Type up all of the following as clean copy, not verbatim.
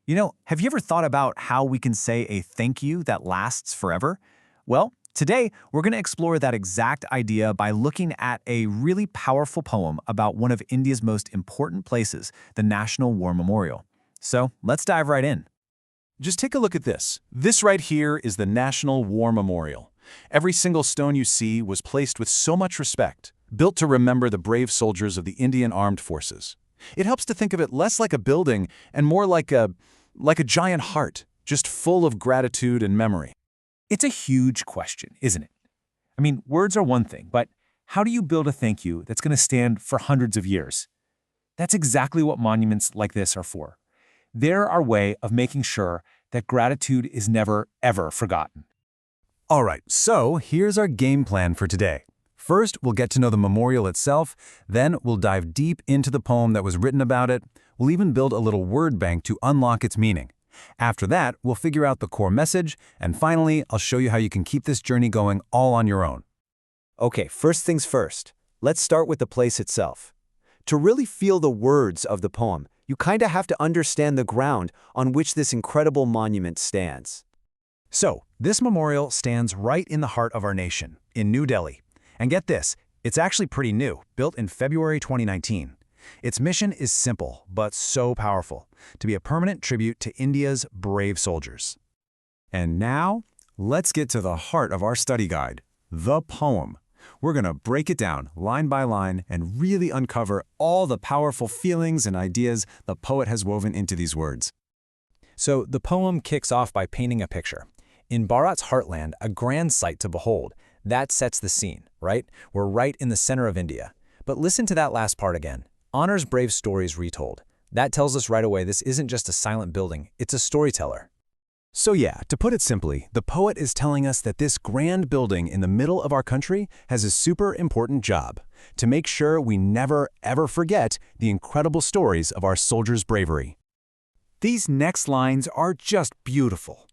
Have you ever thought about how we can say a thank you that lasts forever? Well, today we're going to explore that exact idea by looking at a really powerful poem about one of India's most important places, the National War Memorial. So let's dive right in. Just take a look at this. This right here is the National War Memorial. Every single stone you see was placed with so much respect, built to remember the brave soldiers of the Indian Armed Forces. It helps to think of it less like a building and more like a giant heart, just full of gratitude and memory. It's a huge question, isn't it? I mean, words are one thing, but how do you build a thank you that's going to stand for hundreds of years? That's exactly what monuments like this are for. They're our way of making sure that gratitude is never, ever forgotten. All right, so here's our game plan for today. First, we'll get to know the memorial itself, then we'll dive deep into the poem that was written about it. We'll even build a little word bank to unlock its meaning. After that, we'll figure out the core message, and finally, I'll show you how you can keep this journey going all on your own. Okay, first things first. Let's start with the place itself. To really feel the words of the poem, you kinda have to understand the ground on which this incredible monument stands. So, this memorial stands right in the heart of our nation, in New Delhi. And get this, it's actually pretty new, built in February 2019. Its mission is simple, but so powerful, to be a permanent tribute to India's brave soldiers. And now, let's get to the heart of our study guide, the poem. We're going to break it down line by line and really uncover all the powerful feelings and ideas the poet has woven into these words. So the poem kicks off by painting a picture. In Bharat's heartland, a grand sight to behold. That sets the scene, right? We're right in the center of India. But listen to that last part again. Honor's brave stories retold. That tells us right away this isn't just a silent building, it's a storyteller. So yeah, to put it simply, the poet is telling us that this grand building in the middle of our country has a super important job, to make sure we never ever forget the incredible stories of our soldiers' bravery. These next lines are just beautiful.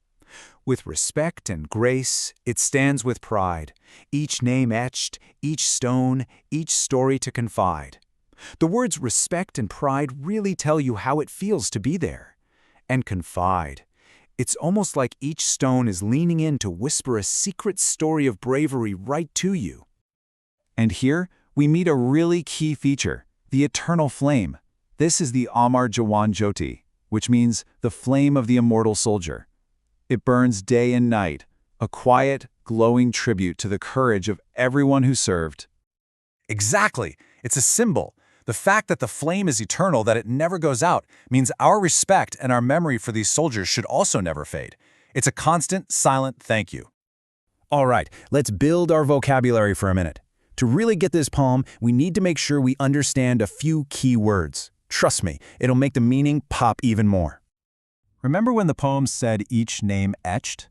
With respect and grace, it stands with pride, each name etched, each stone, each story to confide. The words respect and pride really tell you how it feels to be there. And confide. It's almost like each stone is leaning in to whisper a secret story of bravery right to you. And here, we meet a really key feature, the eternal flame. This is the Amar Jawan Jyoti, which means the flame of the immortal soldier. It burns day and night, a quiet, glowing tribute to the courage of everyone who served. Exactly. It's a symbol. The fact that the flame is eternal, that it never goes out, means our respect and our memory for these soldiers should also never fade. It's a constant, silent thank you. All right, let's build our vocabulary for a minute. To really get this poem, we need to make sure we understand a few key words. Trust me, it'll make the meaning pop even more. Remember when the poem said each name etched?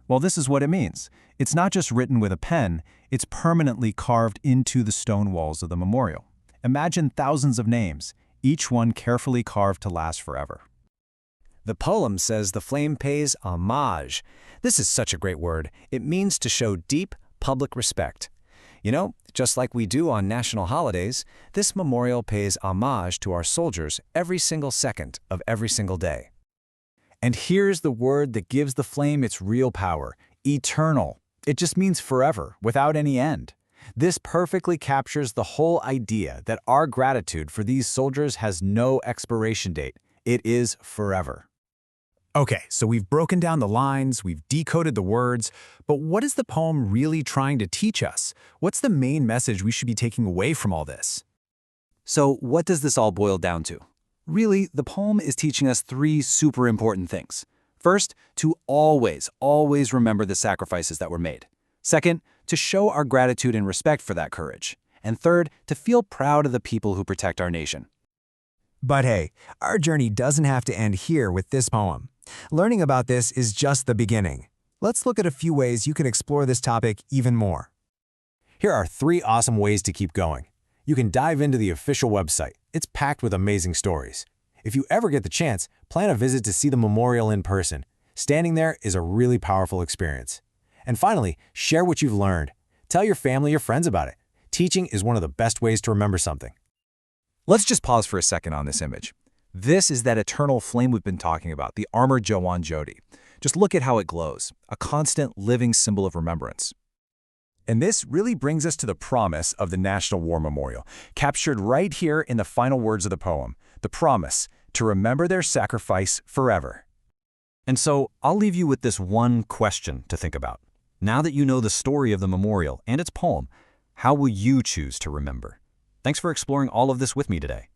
Well, this is what it means. It's not just written with a pen, it's permanently carved into the stone walls of the memorial. Imagine thousands of names, each one carefully carved to last forever. The poem says the flame pays homage. This is such a great word. It means to show deep, public respect. Just like we do on national holidays, this memorial pays homage to our soldiers every single second of every single day. And here's the word that gives the flame its real power, eternal. It just means forever, without any end. This perfectly captures the whole idea that our gratitude for these soldiers has no expiration date. It is forever. Okay, so we've broken down the lines, we've decoded the words, but what is the poem really trying to teach us? What's the main message we should be taking away from all this? So what does this all boil down to? Really, the poem is teaching us three super important things. First, to always remember the sacrifices that were made. Second, to show our gratitude and respect for that courage. And third, to feel proud of the people who protect our nation. But hey, our journey doesn't have to end here with this poem. Learning about this is just the beginning. Let's look at a few ways you can explore this topic even more. Here are 3 awesome ways to keep going. You can dive into the official website. It's packed with amazing stories. If you ever get the chance, plan a visit to see the memorial in person. Standing there is a really powerful experience. And finally, share what you've learned. Tell your family or friends about it. Teaching is one of the best ways to remember something. Let's just pause for a second on this image. This is that eternal flame we've been talking about, the armored Jawan Jyoti. Just look at how it glows, a constant living symbol of remembrance. And this really brings us to the promise of the National War Memorial, captured right here in the final words of the poem, the promise to remember their sacrifice forever. And so I'll leave you with this one question to think about. Now that you know the story of the memorial and its poem, how will you choose to remember? Thanks for exploring all of this with me today.